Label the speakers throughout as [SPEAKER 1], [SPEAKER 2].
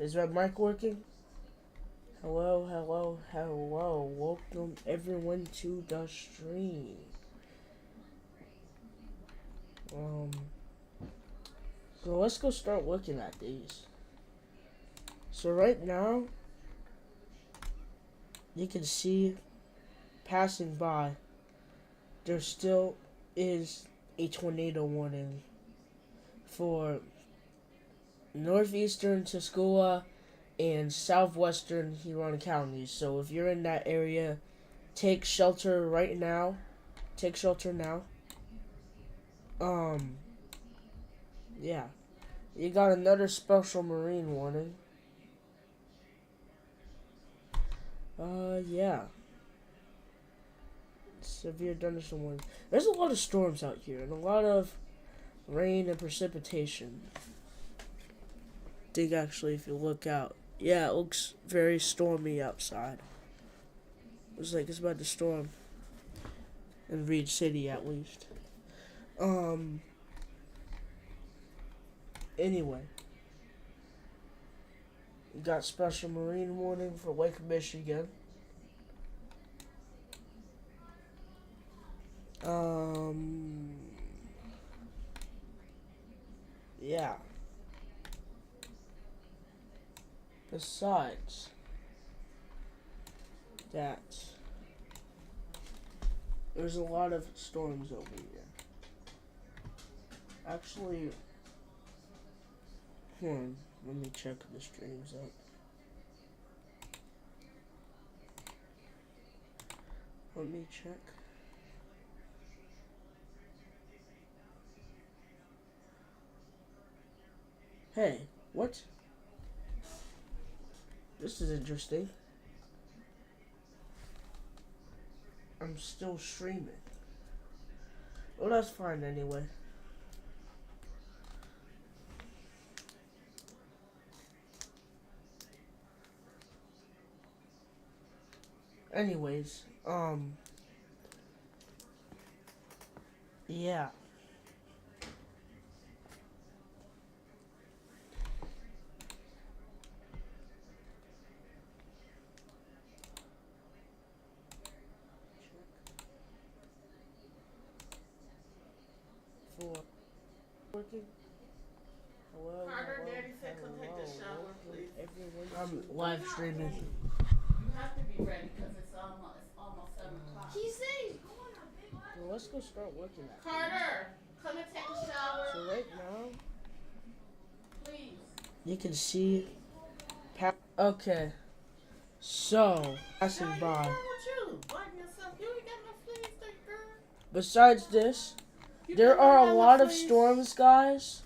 [SPEAKER 1] Is my mic working? Hello, hello, hello. Welcome everyone to the stream. Um, so let's go start looking at these. So right now, you can see passing by, there still is a tornado warning for northeastern Tuscola and southwestern Huron counties. So if you're in that area, take shelter right now. Take shelter now. Um, yeah. You got another special marine warning. Yeah. Severe thunderstorm warning. There's a lot of storms out here and a lot of rain and precipitation. I think actually if you look out, yeah, it looks very stormy outside. Looks like it's about to storm in Reed City at least. Anyway, you got special marine warning for Lake Michigan. Yeah. Besides that, there's a lot of storms over here. Actually, hold on, let me check the streams up. Let me check. Hey, what? This is interesting. I'm still streaming. Well, that's fine anyway. Anyways, yeah. For working. Hello,
[SPEAKER 2] Carter,
[SPEAKER 1] hello,
[SPEAKER 2] Daddy said come take the
[SPEAKER 1] hello.
[SPEAKER 2] shower, please.
[SPEAKER 1] Everyone. I'm live streaming.
[SPEAKER 2] You have to be ready because it's almost 7 o'clock.
[SPEAKER 3] He's saying,
[SPEAKER 1] Well, let's go start looking at
[SPEAKER 2] Carter, come and take a shower,
[SPEAKER 1] these. So right now,
[SPEAKER 2] please.
[SPEAKER 1] you can see. Okay. So passing
[SPEAKER 2] Girl, what's
[SPEAKER 1] by.
[SPEAKER 2] wrong with you? Biting yourself. You ain't got no fleas, girl.
[SPEAKER 1] Besides this,
[SPEAKER 2] You
[SPEAKER 1] there
[SPEAKER 2] don't
[SPEAKER 1] are a
[SPEAKER 2] have no
[SPEAKER 1] lot of
[SPEAKER 2] fleas.
[SPEAKER 1] storms, guys.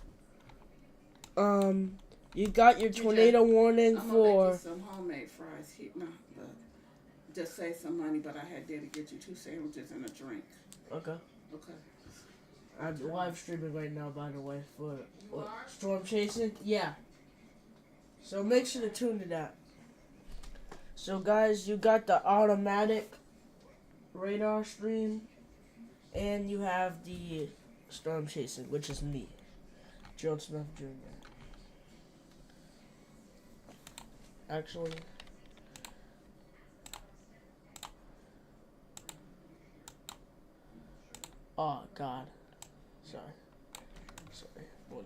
[SPEAKER 1] You got your tornado warning
[SPEAKER 2] I'm gonna make you
[SPEAKER 1] for.
[SPEAKER 2] some homemade fries. No, look. Just save some money, but I had Daddy get you 2 sandwiches and a drink.
[SPEAKER 1] Okay.
[SPEAKER 2] Okay.
[SPEAKER 1] I'm live streaming right now, by the way, for
[SPEAKER 2] You are?
[SPEAKER 1] storm chasing. Yeah. So make sure to tune to that. So guys, you got the automatic radar stream, and you have the storm chasing, which is me, Gerald Smith Jr. Actually, oh God, sorry. One.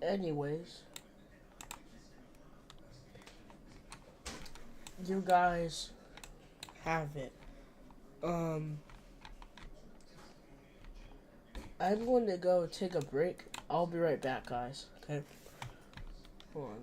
[SPEAKER 1] anyways, you guys have it. I'm going to go take a break. I'll be right back, guys. Okay? Hold on.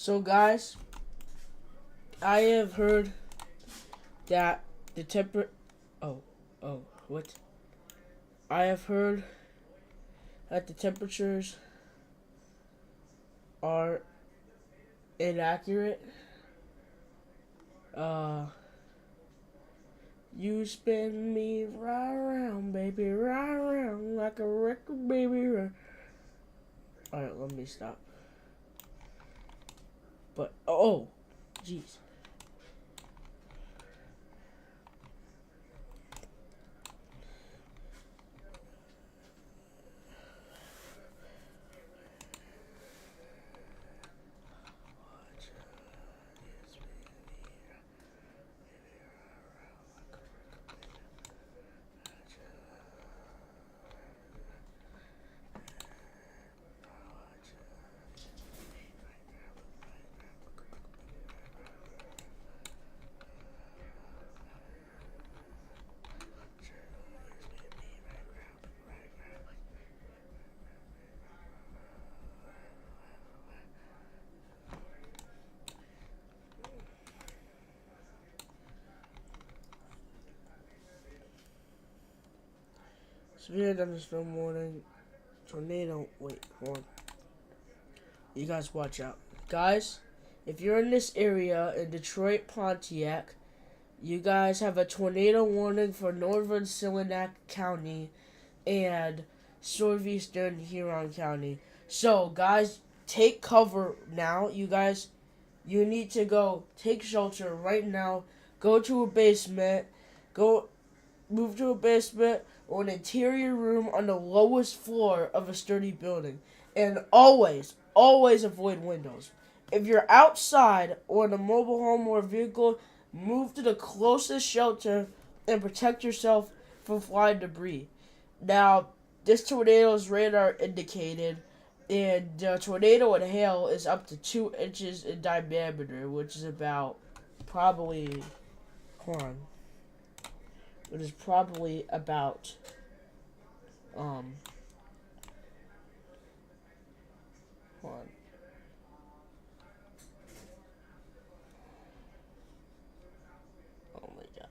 [SPEAKER 1] So, guys, I have heard that the temper. What? I have heard that the temperatures are inaccurate. Uh, you spin me right around, baby, right around like a record, baby. Alright, let me stop. But, oh, jeez. Severe thunderstorm warning. Tornado. Wait, hold on. You guys watch out. Guys, if you're in this area in Detroit, Pontiac, you guys have a tornado warning for northern Silenak County and southeastern Huron County. So, guys, take cover now. You guys, you need to go take shelter right now. Go to a basement. Go move to a basement or an interior room on the lowest floor of a sturdy building. And always avoid windows. If you're outside or in a mobile home or vehicle, move to the closest shelter and protect yourself from flying debris. Now, this tornado's radar indicated, and the tornado and hail is up to 2 inches in diameter, which is about probably, hold on, it is probably about hold on. Oh my god.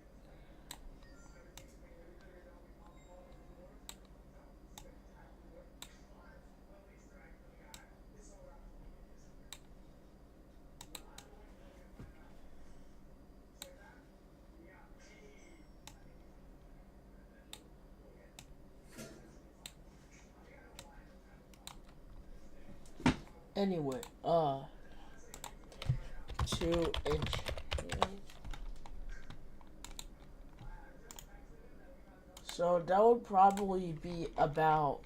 [SPEAKER 1] Anyway, 2 inch. So that would probably be about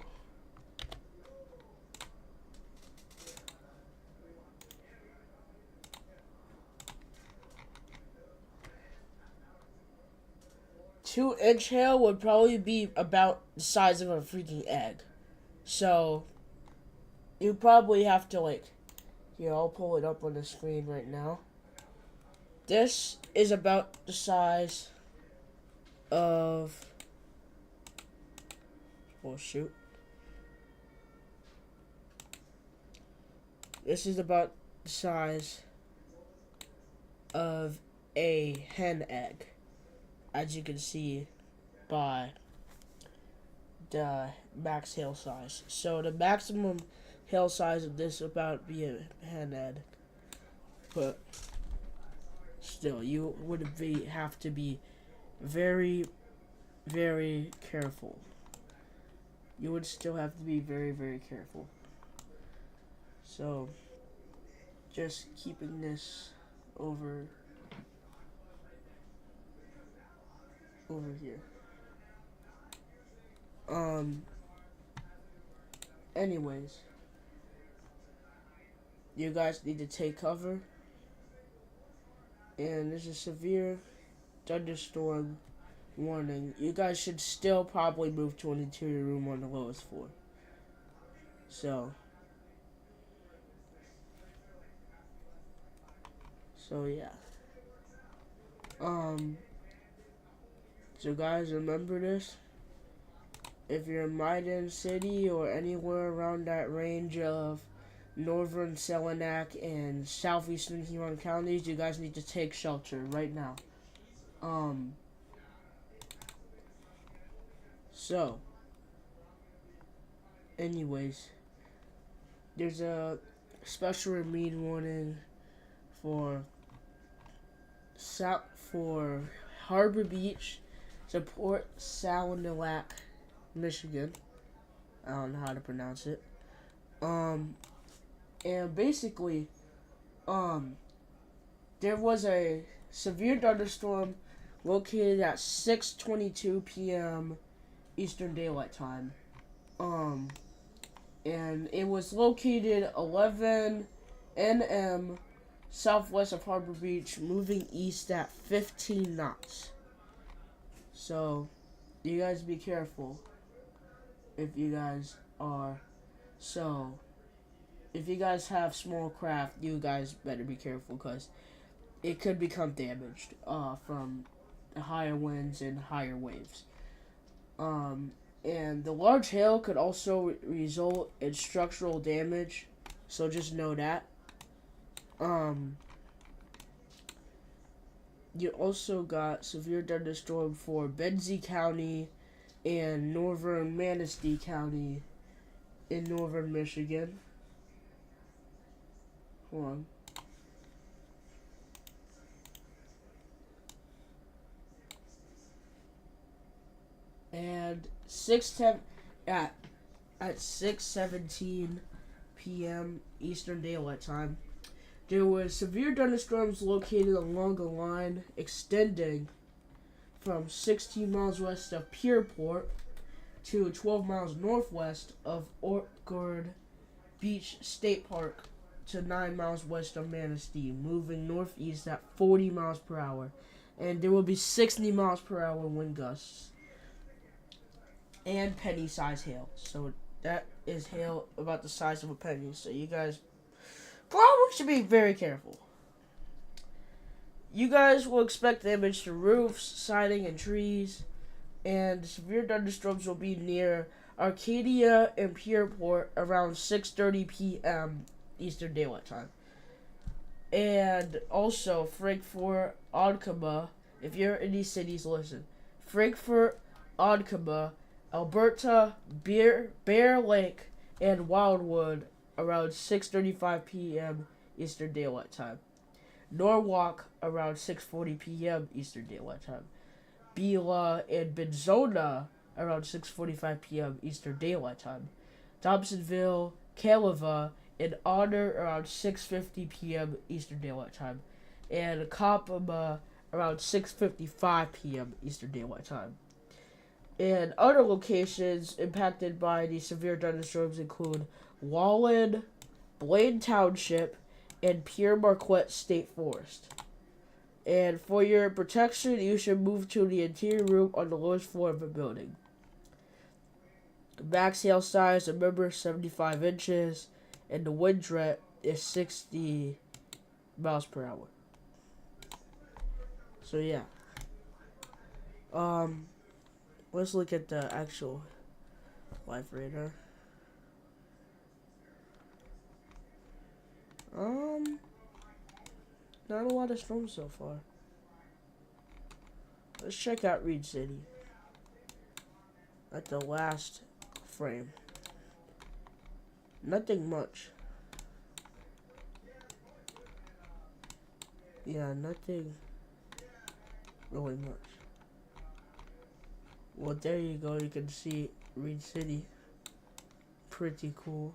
[SPEAKER 1] 2 inch hail would probably be about the size of a freaking egg. So you probably have to like, here, I'll pull it up on the screen right now. This is about the size of, oh shoot. This is about the size of a hen egg, as you can see by the max hail size. So the maximum hail size of this about be a hen egg, but still, you would have to be very, very careful. You would still have to be very, very careful. So, just keeping this over here. Anyways, you guys need to take cover. And there's a severe thunderstorm warning. You guys should still probably move to an interior room on the lowest floor. So yeah. So guys, remember this. If you're in Midan City or anywhere around that range of northern Selenac and southeastern Huron counties, you guys need to take shelter right now. Um, so, anyways, there's a special rain warning for for Harbor Beach, Port Salenac, Michigan. I don't know how to pronounce it. And basically, um, there was a severe thunderstorm located at 6:22 p.m. Eastern Daylight Time. Um, and it was located 11 nm southwest of Harbor Beach, moving east at 15 knots. So, you guys be careful if you guys are. So, if you guys have small craft, you guys better be careful because it could become damaged from the higher winds and higher waves. And the large hail could also result in structural damage, so just know that. You also got severe thunderstorm for Benzie County and northern Manistee County in northern Michigan. Hold on. And at 6:17 p.m. Eastern Daylight Time, there were severe thunderstorms located along a line extending from 16 miles west of Pierpont to 12 miles northwest of Orchard Beach State Park to 9 miles west of Manistee, moving northeast at 40 miles per hour. And there will be 60 miles per hour wind gusts and penny-sized hail. So that is hail about the size of a penny. So you guys probably should be very careful. You guys will expect damage to roofs, siding, and trees. And severe thunderstorms will be near Arcadia and Pierpont around 6:30 p.m. Eastern Daylight Time. And also Frankfort, Ottawa. If you're in these cities, listen. Frankfort, Ottawa, Alberta, Bear Lake, and Wildwood around 6:35 p.m. Eastern Daylight Time. Norwalk around 6:40 p.m. Eastern Daylight Time. Beulah and Benzona around 6:45 p.m. Eastern Daylight Time. Thompsonville, Calava, and Honor around 6:50 p.m. Eastern Daylight Time. And Kapama around 6:55 p.m. Eastern Daylight Time. And other locations impacted by the severe thunderstorms include Wallen, Blaine Township, and Pierre Marquette State Forest. And for your protection, you should move to the interior room on the lowest floor of a building. The max hail size, remember, 75 inches, and the wind threat is 60 miles per hour. So yeah. Let's look at the actual live radar. Not a lot of storms so far. Let's check out Reed City at the last frame. Nothing much. Yeah, nothing really much. Well, there you go. You can see Reed City. Pretty cool.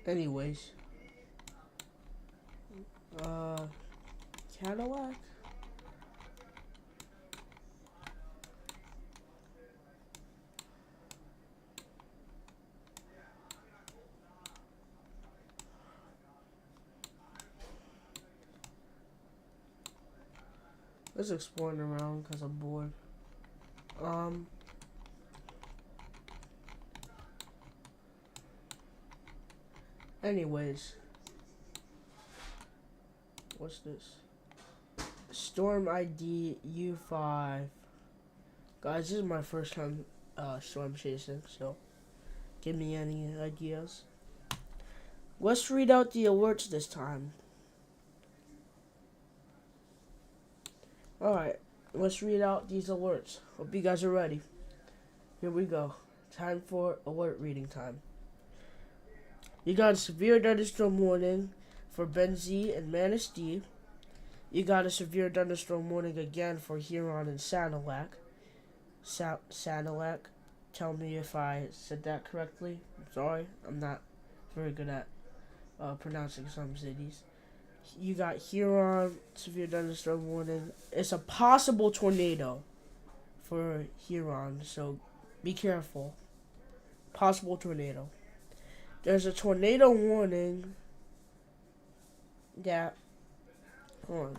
[SPEAKER 1] Anyways, Cadillac. Let's exploring around because I'm bored. Anyways, what's this? Storm ID U5. Guys, this is my first time storm chasing, so give me any ideas. Let's read out the alerts this time. Alright, let's read out these alerts. Hope you guys are ready. Here we go. Time for alert reading time. You got a severe thunderstorm warning for Benzie and Manistee. You got a severe thunderstorm warning again for Huron and Sanilac. Sanilac. Tell me if I said that correctly. I'm sorry. I'm not very good at pronouncing some cities. You got Huron, severe thunderstorm warning. It's a possible tornado for Huron, so be careful. Possible tornado. There's a tornado warning that... Hold on.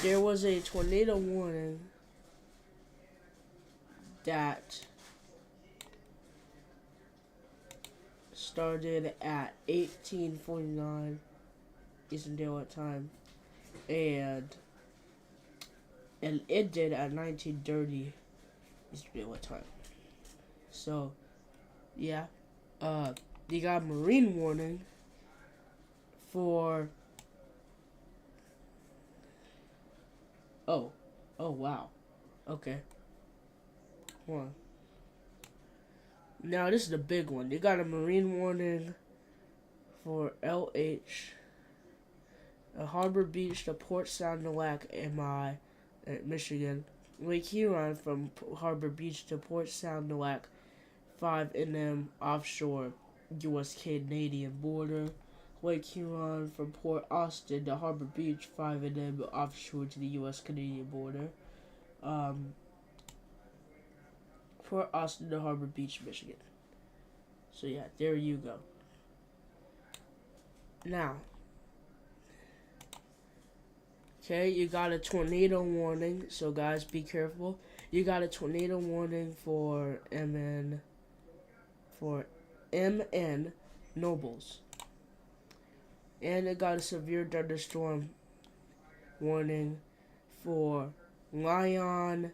[SPEAKER 1] There was a tornado warning that started at 1849 Eastern Daylight Time and ended at 1930 Eastern Daylight Time. So, yeah. You got a marine warning for... Oh, wow. Okay. Hold on. Now, this is the big one. You got a marine warning for LH, Harbor Beach to Port Sound Nulac, MI, Michigan. Lake Huron from Harbor Beach to Port Sound Nulac, 5 NM offshore U.S.-Canadian border. Lake Huron from Port Austin to Harbor Beach, 5 NM offshore to the U.S.-Canadian border. Port Austin to Harbor Beach, Michigan. So yeah, there you go. Now, okay, you got a tornado warning, so guys, be careful. You got a tornado warning for MN Nobles. And it got a severe thunderstorm warning for Lyon,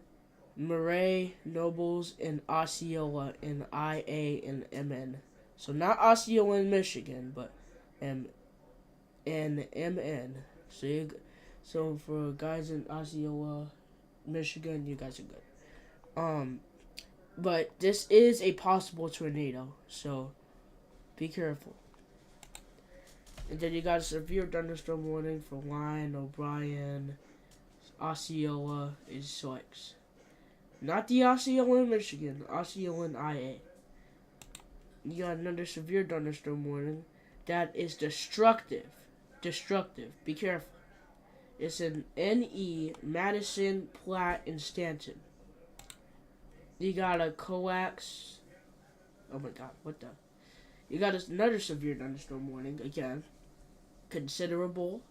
[SPEAKER 1] Murray, Nobles, and Osceola in IA and MN. So not Osceola in Michigan, but MN. So for guys in Osceola, Michigan, you guys are good. But this is a possible tornado, so be careful. And then you got a severe thunderstorm warning for Lyon, O'Brien, Osceola, and Sykes. Not the Osceola in Michigan, Osceola in IA. You got another severe thunderstorm warning that is destructive. Be careful. It's in NE, Madison, Platte, and Stanton. You got a coax. Oh my god, what the? You got another severe thunderstorm warning again. Considerable,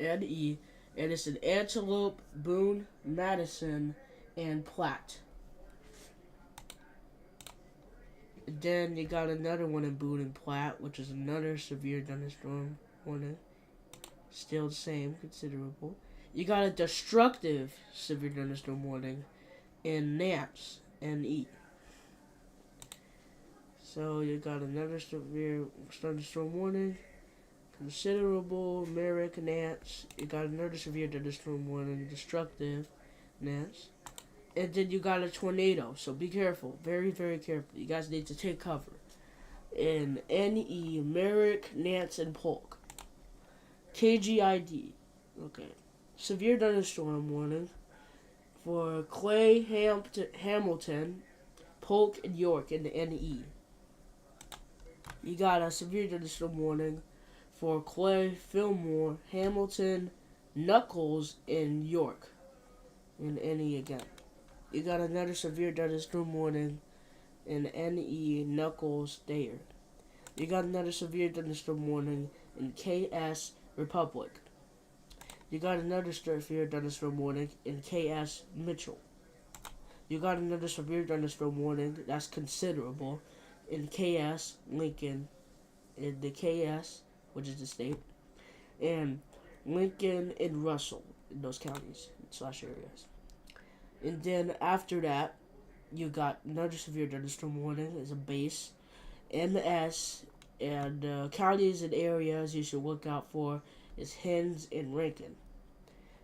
[SPEAKER 1] NE, and it's in Antelope, Boone, Madison, and Platte. Then you got another one in Boone and Platte, which is another severe thunderstorm warning. Still the same, considerable. You got a destructive severe thunderstorm warning in Nance, NE. So you got another severe thunderstorm warning. Considerable, Merrick, Nance. You got another severe thunderstorm warning, destructive, Nance. And then you got a tornado, so be careful. Very, very careful. You guys need to take cover. In NE, Merrick, Nance, and Polk. KGID. Okay. Severe thunderstorm warning for Clay, Hamilton, Polk, and York in the NE. You got a severe thunderstorm warning for Clay, Fillmore, Hamilton, Knuckles, and York in NE again. You got another severe thunderstorm warning in NE, Knuckles, Thayer. You got another severe thunderstorm warning in KS, Republic. You got another severe thunderstorm warning in KS, Mitchell. You got another severe thunderstorm warning that's considerable in KS, Lincoln, in the KS, which is the state, and Lincoln and Russell in those counties slash areas. And then after that, you got another severe thunderstorm warning as a base, MS, and counties and areas you should look out for is Hens and Rankin.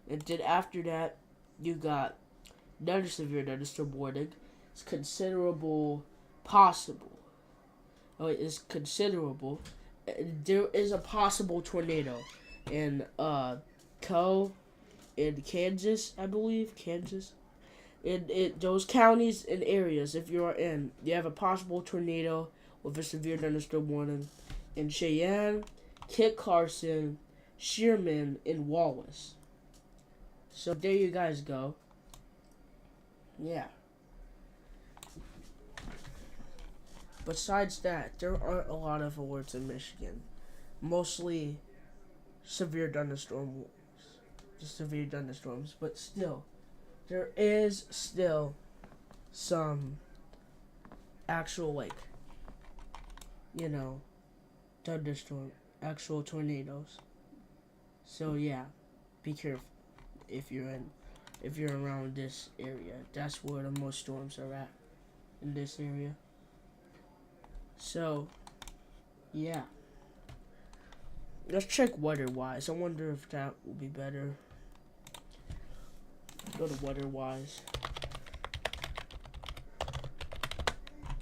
[SPEAKER 1] And then after that, you got another severe thunderstorm warning. It's considerable, possible. Oh, it's considerable. There is a possible tornado in in Kansas, I believe, Kansas. In those counties and areas, if you're in, you have a possible tornado with a severe thunderstorm warning in Cheyenne, Kit Carson, Sherman, and Wallace. So there you guys go. Yeah. Besides that, there aren't a lot of alerts in Michigan. Mostly severe thunderstorms. Just severe thunderstorms. But still, there is still some actual, like, thunderstorm, actual tornadoes. So yeah, be careful if you're around this area. That's where the most storms are at, in this area. So yeah, let's check weather wise. I wonder if that will be better. Go to weather wise.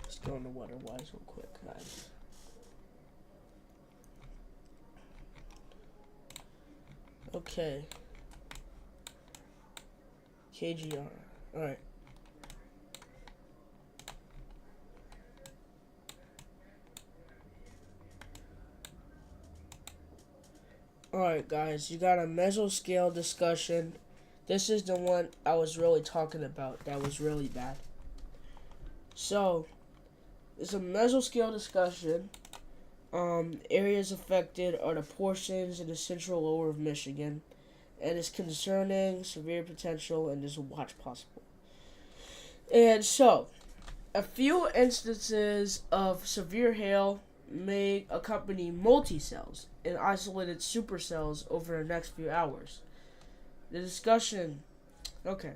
[SPEAKER 1] Let's go into weather wise real quick, guys. Okay. KGR. Alright. Alright, guys. You got a mesoscale discussion. This is the one I was really talking about. That was really bad. So, it's a mesoscale discussion. Areas affected are the portions in the central lower of Michigan, and it's concerning, severe potential, and there's a watch possible. And so, a few instances of severe hail may accompany multi-cells and isolated supercells over the next few hours. The discussion, okay,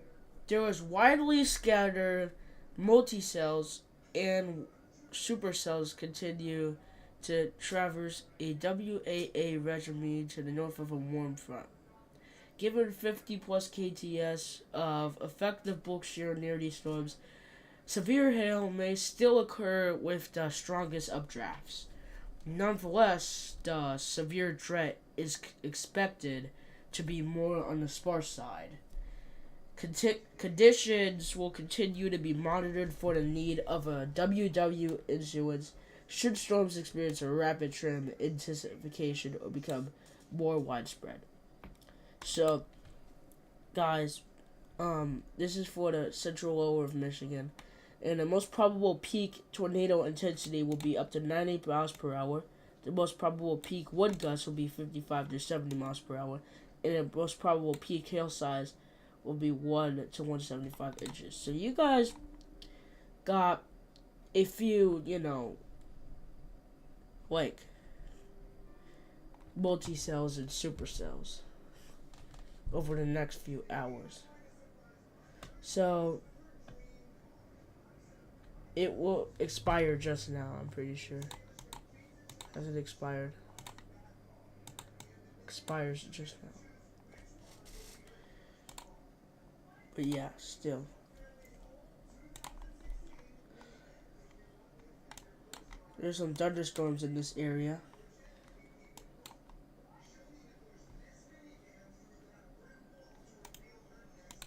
[SPEAKER 1] there was widely scattered multi-cells and supercells continue to traverse a WAA regime to the north of a warm front. Given 50 plus KTS of effective bulk shear near these storms, severe hail may still occur with the strongest updrafts. Nonetheless, the severe threat is expected to be more on the sparse side. Conditions will continue to be monitored for the need of a WW issuance should storms experience a rapid trend intensification or become more widespread. So, guys, this is for the central lower of Michigan, and the most probable peak tornado intensity will be up to 90 miles per hour. The most probable peak wind gusts will be 55 to 70 miles per hour, and the most probable peak hail size will be 1 to 175 inches. So you guys got a few, like multi-cells and supercells over the next few hours. So it will expire just now, I'm pretty sure. Has it expired? Expires just now. But yeah, still. There's some thunderstorms in this area.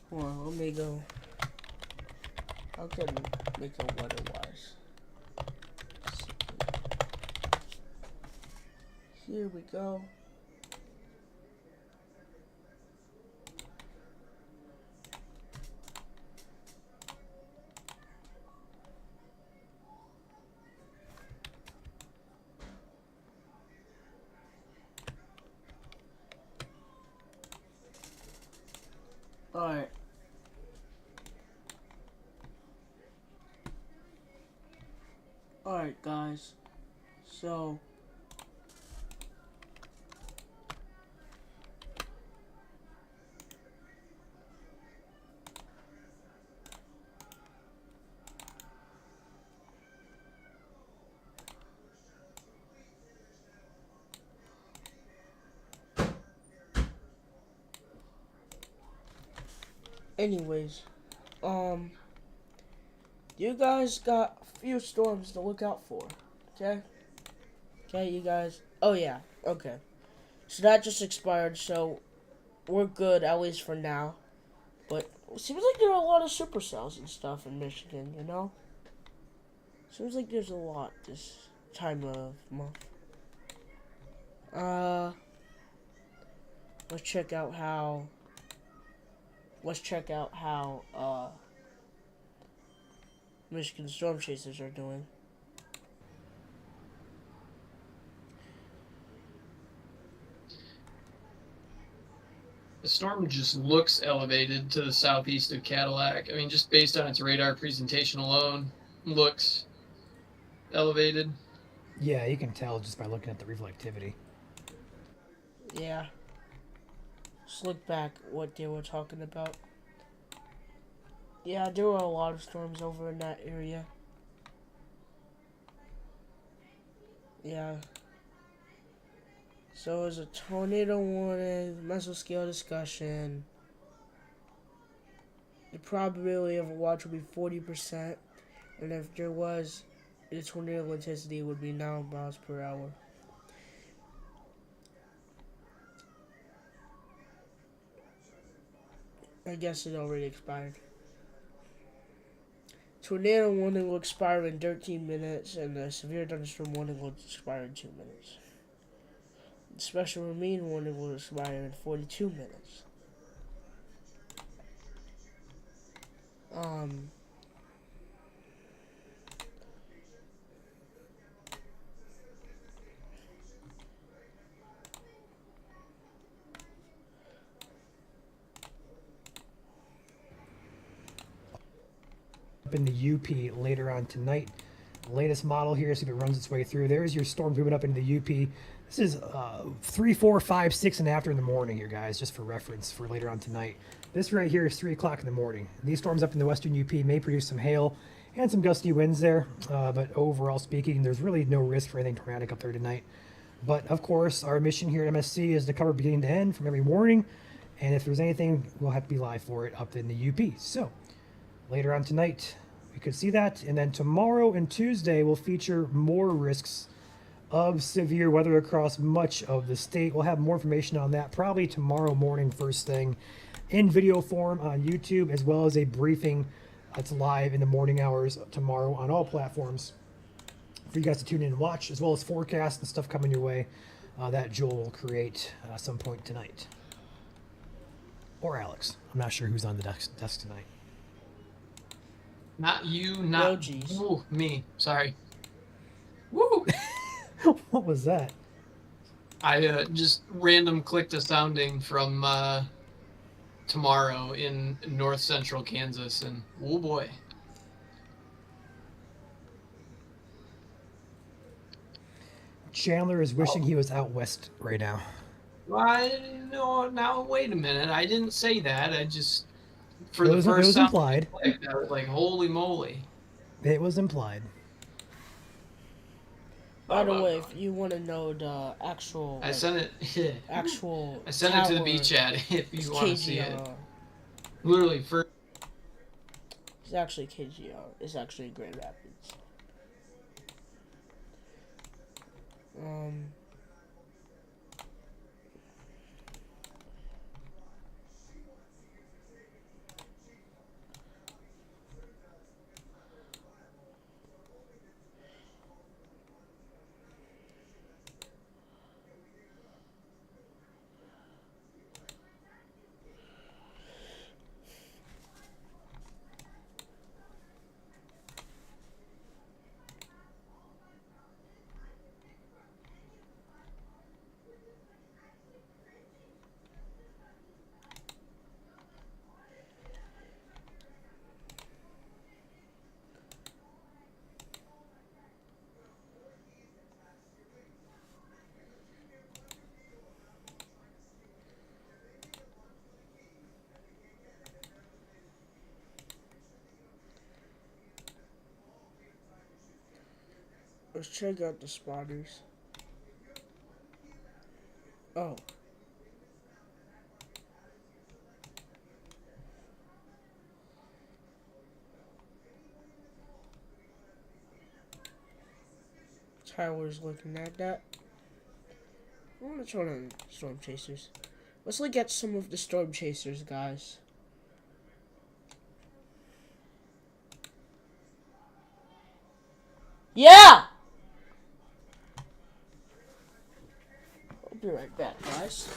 [SPEAKER 1] Hold on, let me go. How can I make it weather-wise? Here we go. Alright. Alright, guys. So, anyways, you guys got a few storms to look out for. Okay? Okay, you guys. Oh, yeah. Okay. So that just expired, so we're good, at least for now. But it seems like there are a lot of supercells and stuff in Michigan, you know? Seems like there's a lot this time of month. Uh, let's check out how. Michigan storm chasers are doing.
[SPEAKER 3] The storm just looks elevated to the southeast of Cadillac. I mean, just based on its radar presentation alone, looks elevated.
[SPEAKER 4] Yeah, you can tell just by looking at the reflectivity.
[SPEAKER 1] Yeah. Just look back what they were talking about. Yeah, there were a lot of storms over in that area. Yeah. So it was a tornado warning, mesoscale discussion. The probability of a watch would be 40%, and if there was, the tornado intensity would be 9 miles per hour. I guess it already expired. Tornado warning will expire in 13 minutes, and the severe thunderstorm warning will expire in 2 minutes. The special rain warning will expire in 42 minutes. Um,
[SPEAKER 4] Up in the UP later on tonight. The latest model here, see if it runs its way through. There's your storms moving up into the UP. This is 3, 4, 5, 6, and after in the morning here, guys, just for reference for later on tonight. This right here is 3 o'clock in the morning. These storms up in the western UP may produce some hail and some gusty winds there, but overall speaking, there's really no risk for anything tornadic up there tonight. But of course, our mission here at MSC is to cover beginning to end from every warning, and if there's anything, we'll have to be live for it up in the UP. So later on tonight, we could see that, and then tomorrow and Tuesday will feature more risks of severe weather across much of the state. We'll have more information on that probably tomorrow morning, first thing, in video form on YouTube, as well as a briefing that's live in the morning hours tomorrow on all platforms for you guys to tune in and watch, as well as forecasts and stuff coming your way that Joel will create some point tonight. Or Alex. I'm not sure who's on the desk tonight.
[SPEAKER 3] Not you, not
[SPEAKER 1] Emojis.
[SPEAKER 3] ooh, me. Sorry. Woo!
[SPEAKER 4] What was that?
[SPEAKER 3] I just random clicked a sounding from tomorrow in north central Kansas, and oh boy.
[SPEAKER 4] Chandler is wishing he was out west right now.
[SPEAKER 3] No, now wait a minute. I didn't say that. I just for
[SPEAKER 4] It
[SPEAKER 3] the
[SPEAKER 4] was
[SPEAKER 3] first sound
[SPEAKER 4] implied.
[SPEAKER 3] I was like, holy moly.
[SPEAKER 4] It was implied.
[SPEAKER 1] by the way, if you want to know the actual,
[SPEAKER 3] I sent it.
[SPEAKER 1] actual
[SPEAKER 3] I sent it to the
[SPEAKER 1] tower,
[SPEAKER 3] B chat if
[SPEAKER 1] it's
[SPEAKER 3] you want to see it.
[SPEAKER 1] KGR.
[SPEAKER 3] Literally first.
[SPEAKER 1] It's actually KGR. It's actually Grand Rapids. Let's check out the spotters. Oh. Tyler's looking at that. I want to turn on storm chasers. Let's look at some of the storm chasers, guys. Yeah! I'll be right back, guys.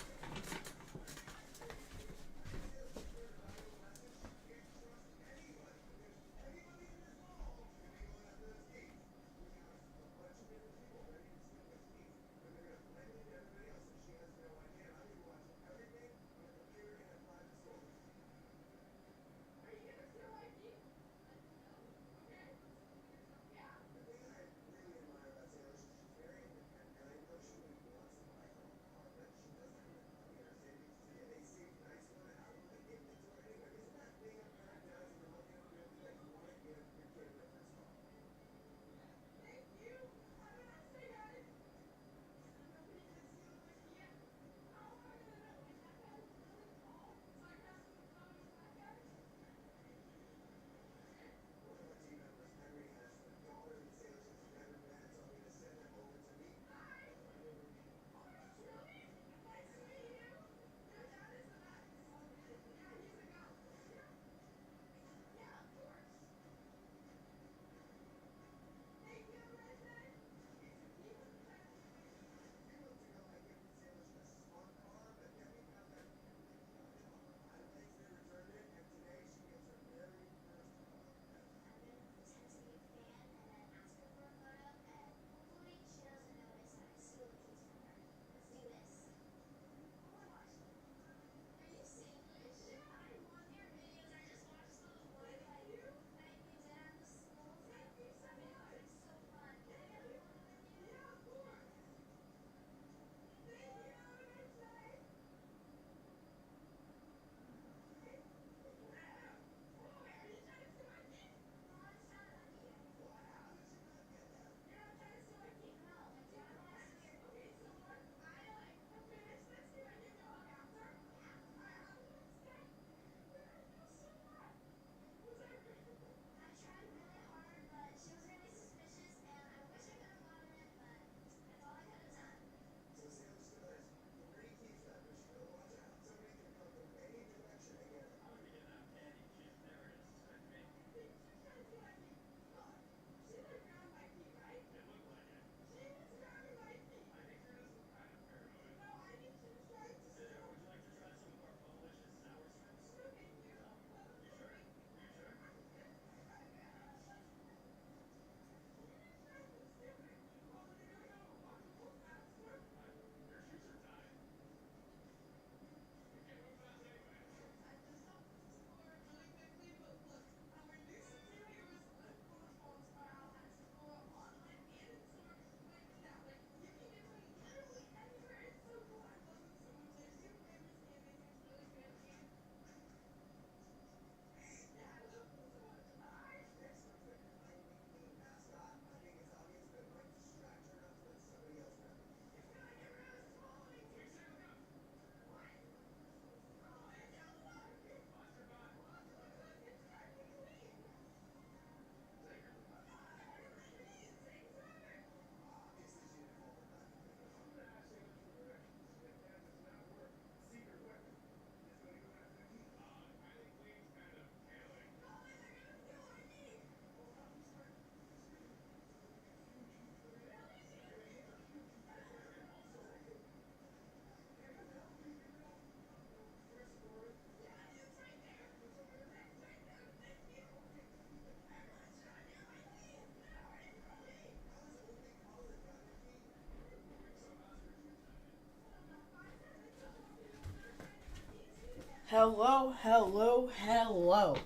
[SPEAKER 1] Hello, hello, hello.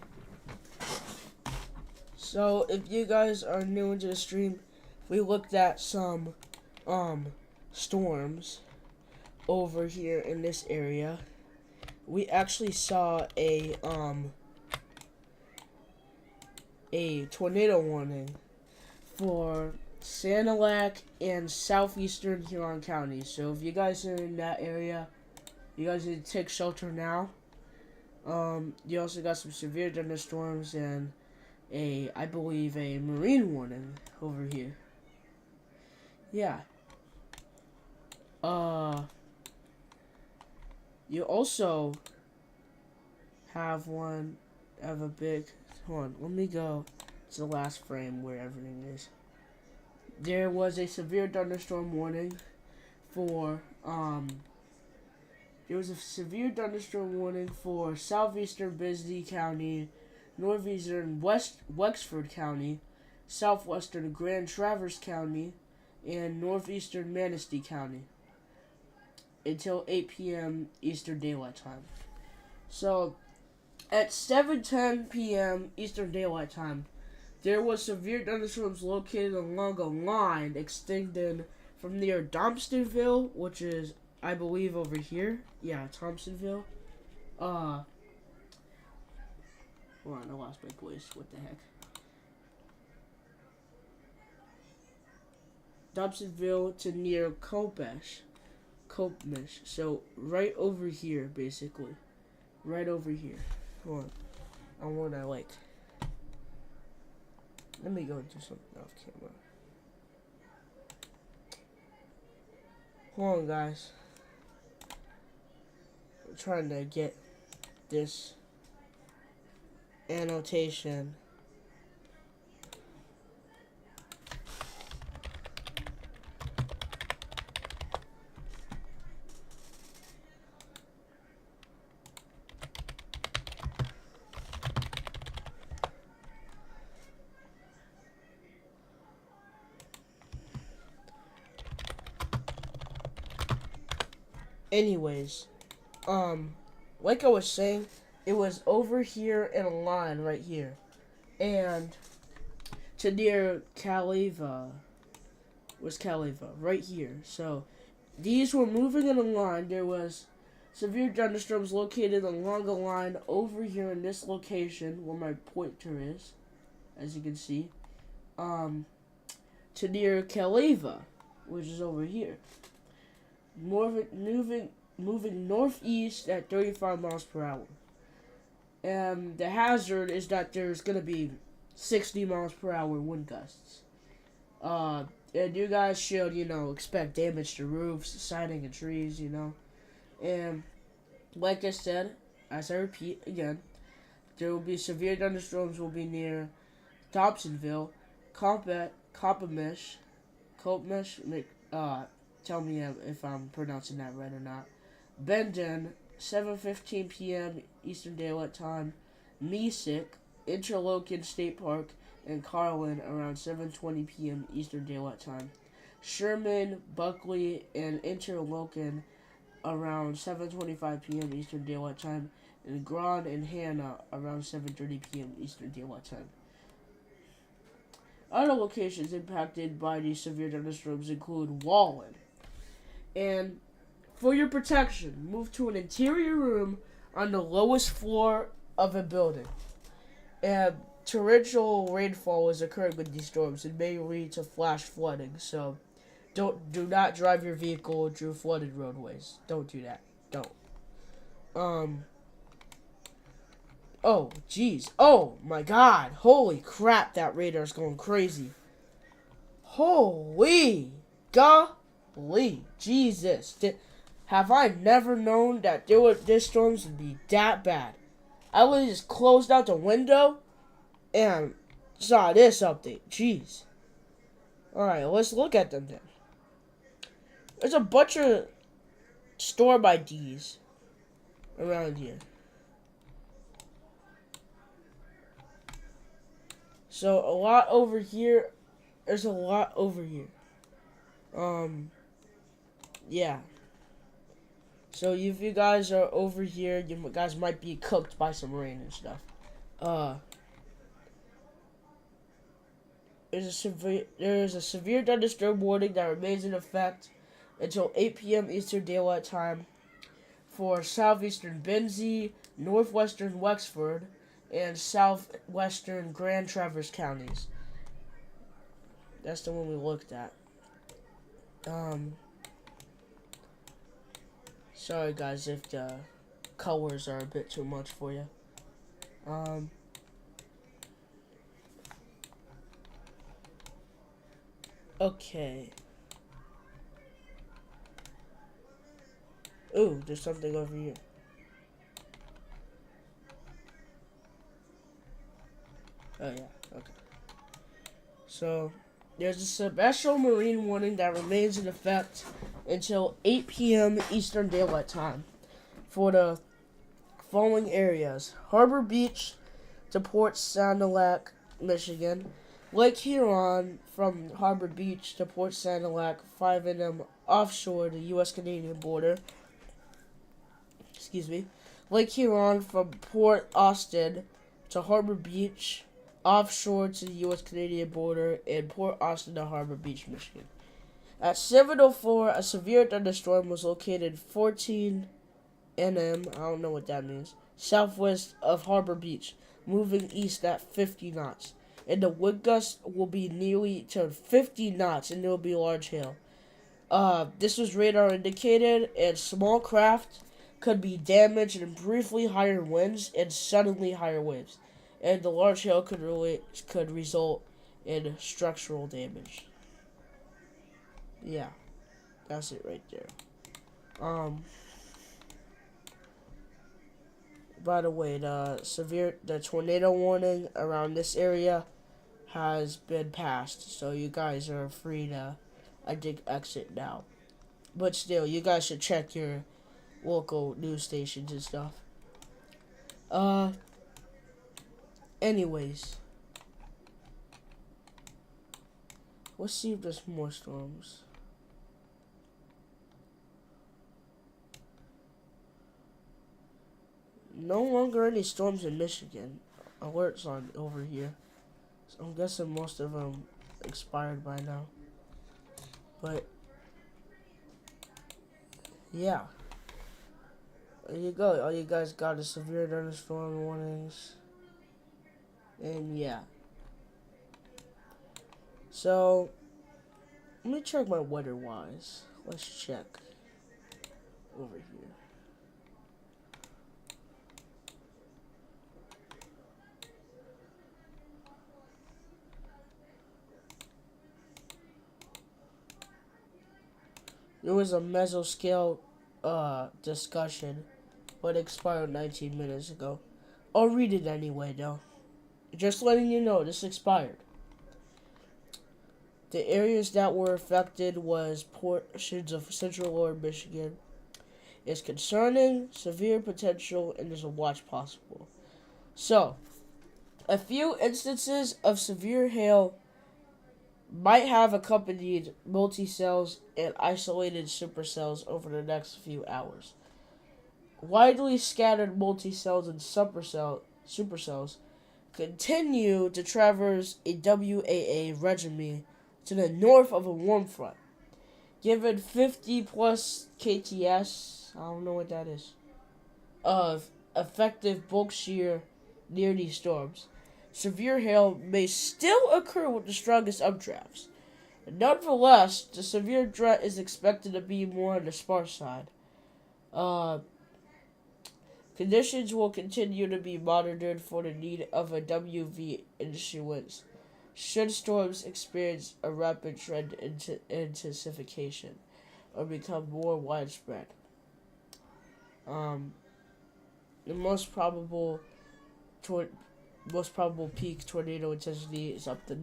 [SPEAKER 1] So, if you guys are new into the stream, we looked at some, storms over here in this area. We actually saw a tornado warning for Sanilac, and southeastern Huron counties. So if you guys are in that area, you guys need to take shelter now. You also got some severe thunderstorms and I believe a marine warning over here. Yeah. You also have a big, hold on, let me go to the last frame where everything is. There was a severe thunderstorm warning for, southeastern Bisbee County, northeastern Wexford County, southwestern Grand Traverse County, and northeastern Manistee County until 8 p.m. Eastern Daylight Time. So, at 7:10 p.m. Eastern Daylight Time, there was severe thunderstorms located along a line extending from near Thompsonville, which is, I believe, over here. Yeah, Thompsonville. Hold on, I lost my place. What the heck? Thompsonville to near Copish. So, right over here, basically. Right over here. Hold on. I want to, let me go and do something off camera. Hold on, guys. I'm trying to get this annotation. Anyways, like I was saying, it was over here in a line right here, and to near Caliva right here. So these were moving in a line. There was severe thunderstorms located along a line over here in this location where my pointer is, as you can see, to near Caliva, which is over here. Moving northeast at 35 miles per hour. And the hazard is that there's going to be 60 miles per hour wind gusts. And you guys should, expect damage to roofs, siding, and trees, And like I said, as I repeat again, there will be severe thunderstorms will be near Dobsonville, Coppamish, tell me if I'm pronouncing that right or not. Bendon, 7:15 p.m. Eastern Daylight Time. Mesick, Interlochen State Park, and Carlin around 7:20 p.m. Eastern Daylight Time. Sherman, Buckley, and Interlochen around 7:25 p.m. Eastern Daylight Time. And Grand and Hannah around 7:30 p.m. Eastern Daylight Time. Other locations impacted by these severe thunderstorms include Wallen. And for your protection, move to an interior room on the lowest floor of a building. And torrential rainfall is occurring with these storms and may lead to flash flooding. So do not drive your vehicle through flooded roadways. Don't do that. Don't. Oh, jeez. Oh, my God. Holy crap, that radar's going crazy. Holy golly. Jesus. Have I never known that this storms would be that bad? I would have just closed out the window and saw this update. Jeez. Alright, let's look at them then. There's a bunch of storm IDs around here. So, a lot over here. There's a lot over here. Yeah. So, if you guys are over here, you guys might be cooked by some rain and stuff. There's a severe thunderstorm warning that remains in effect until 8 p.m. Eastern Daylight Time for southeastern Benzie, northwestern Wexford, and southwestern Grand Traverse counties. That's the one we looked at. Sorry guys if the colors are a bit too much for you. Okay. Ooh, there's something over here. Oh yeah, okay. So, there's a special marine warning that remains in effect until 8 p.m. Eastern Daylight Time for the following areas: Harbor Beach to Port Sanilac, Michigan. Lake Huron from Harbor Beach to Port Sanilac, 5 m offshore the U.S.-Canadian border. Excuse me. Lake Huron from Port Austin to Harbor Beach, offshore to the U.S.-Canadian border, and Port Austin to Harbor Beach, Michigan. At 7:04, a severe thunderstorm was located 14 nm, I don't know what that means, southwest of Harbor Beach, moving east at 50 knots. And the wind gust will be nearly to 50 knots, and there will be large hail. This was radar indicated, and small craft could be damaged in briefly higher winds and suddenly higher waves. And the large hail could result in structural damage. Yeah, that's it right there. By the way, the tornado warning around this area has been passed, so you guys are free to, I think, exit now. But still, you guys should check your local news stations and stuff. Anyways, let's see if there's more storms. No longer any storms in Michigan. Alerts on over here. So I'm guessing most of them expired by now. But yeah, there you go. All you guys got is severe thunderstorm warnings. And yeah. So let me check my weather wise. Let's check over here. There was a mesoscale discussion, but expired 19 minutes ago. I'll read it anyway, though. Just letting you know, this expired. The areas that were affected was portions of central lower Michigan. It's concerning, severe potential, and there's a watch possible. So, a few instances of severe hail might have accompanied multicells and isolated supercells over the next few hours. Widely scattered multicells and supercells continue to traverse a WAA regime to the north of a warm front. Given 50 plus KTS, I don't know what that is, of effective bulk shear near these storms, severe hail may still occur with the strongest updrafts. Nonetheless, the severe threat is expected to be more on the sparse side. Conditions will continue to be monitored for the need of a WV issuance should storms experience a rapid trend intensification or become more widespread. The most probable peak tornado intensity is up to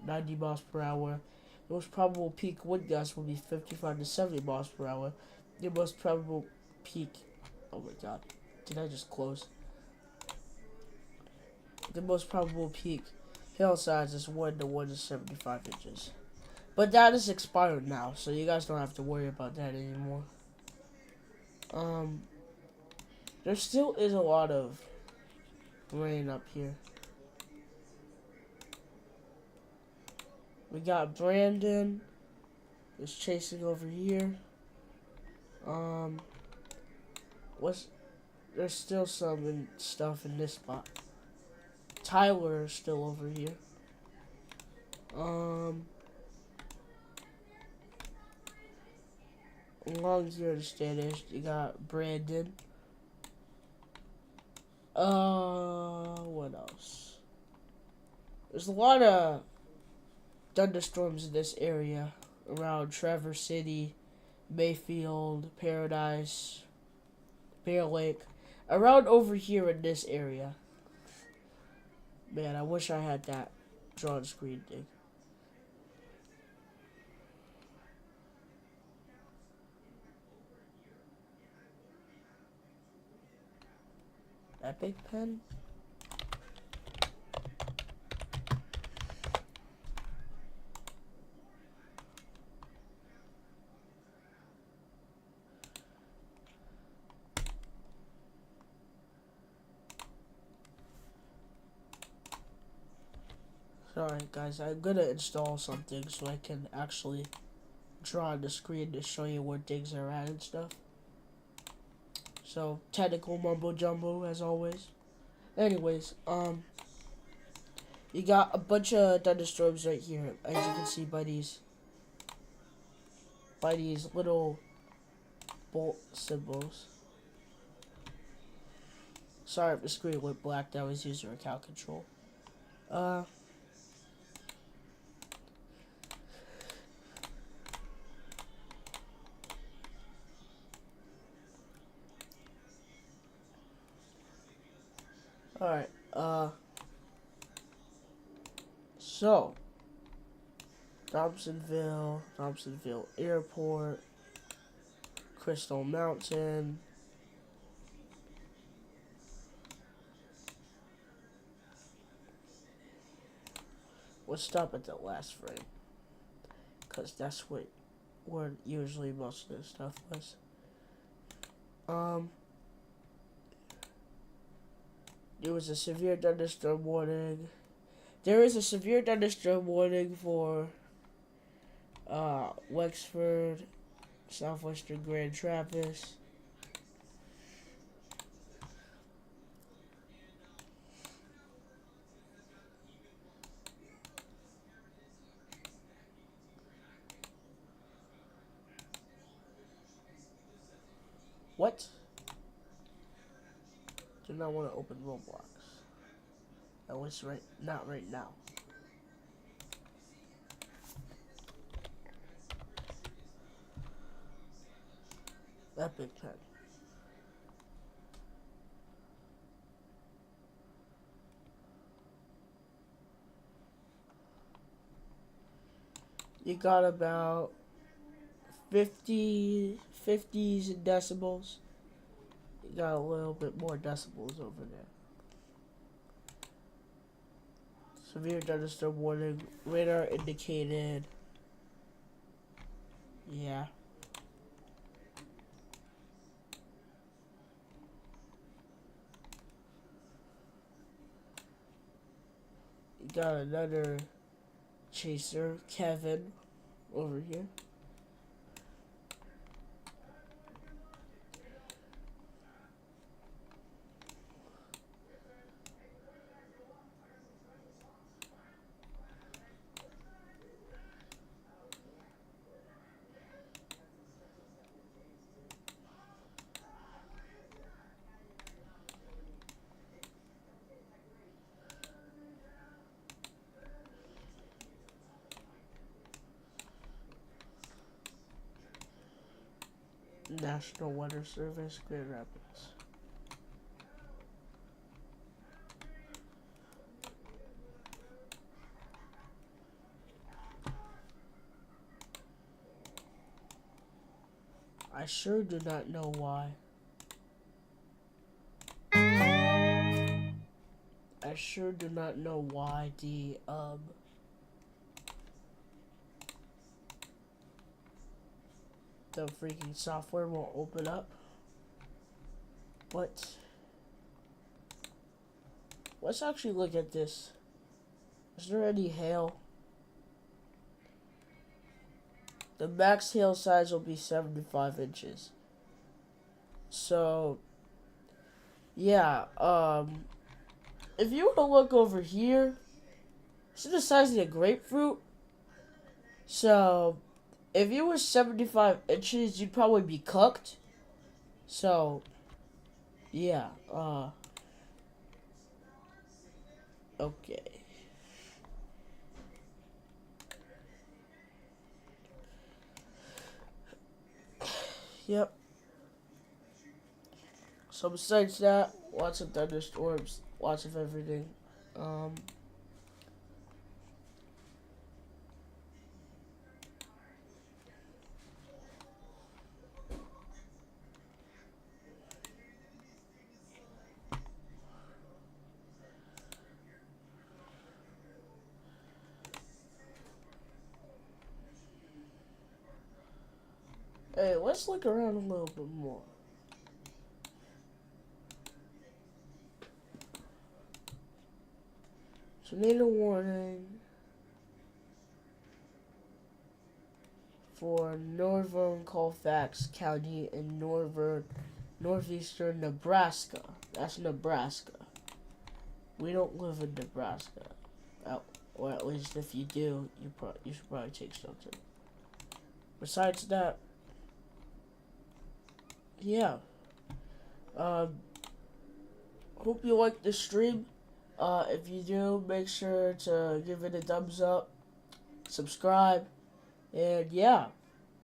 [SPEAKER 1] 90 miles per hour. The most probable peak wind gust will be 55 to 70 miles per hour. The most probable peak, oh my god, did I just close? The most probable peak hail size is 1 to 175 inches. But that is expired now, so you guys don't have to worry about that anymore. There still is a lot of rain up here. We got Brandon is chasing over here. There's still some stuff in this spot. Tyler is still over here. Along here to Spanish, you got Brandon. What else? There's a lot of thunderstorms in this area around Traverse City, Mayfield, Paradise, Bear Lake, around over here in this area. Man, I wish I had that drawn screen thing. Epic pen? Sorry guys, I'm gonna install something so I can actually draw on the screen to show you where things are at and stuff. So, technical mumbo jumbo as always. Anyways, you got a bunch of thunderstorms right here, as you can see by these little bolt symbols. Sorry if the screen went black, that was user account control. Alright, so, Thompsonville Airport, Crystal Mountain, we'll stop at the last frame, because that's where usually most of the stuff was. There was a severe thunderstorm warning. There is a severe thunderstorm warning for Wexford, Southwestern Grand Traverse. What? Do not want to open Roblox. At least not right now. Epic pen. You got about 50s and decibels. You got a little bit more decibels over there. Severe thunderstorm warning. Radar indicated. Yeah. You got another chaser, Kevin, over here. National Weather Service, Grand Rapids. I sure do not know why. I sure do not know why the freaking software won't open up. But let's actually look at this. Is there any hail? The max hail size will be 75 inches. So, yeah, if you were to look over here, It's the size of a grapefruit. So, if it was 75 inches, you'd probably be cooked. So, yeah, okay. Yep. So besides that, lots of thunderstorms, lots of everything. Um, hey, let's look around a little bit more. Tornado warning for northern Colfax County and northeastern Nebraska. That's Nebraska. We don't live in Nebraska. Or at least if you do, you should probably take something. Besides that, yeah. Hope you like the stream. If you do, make sure to give it a thumbs up, subscribe, and yeah.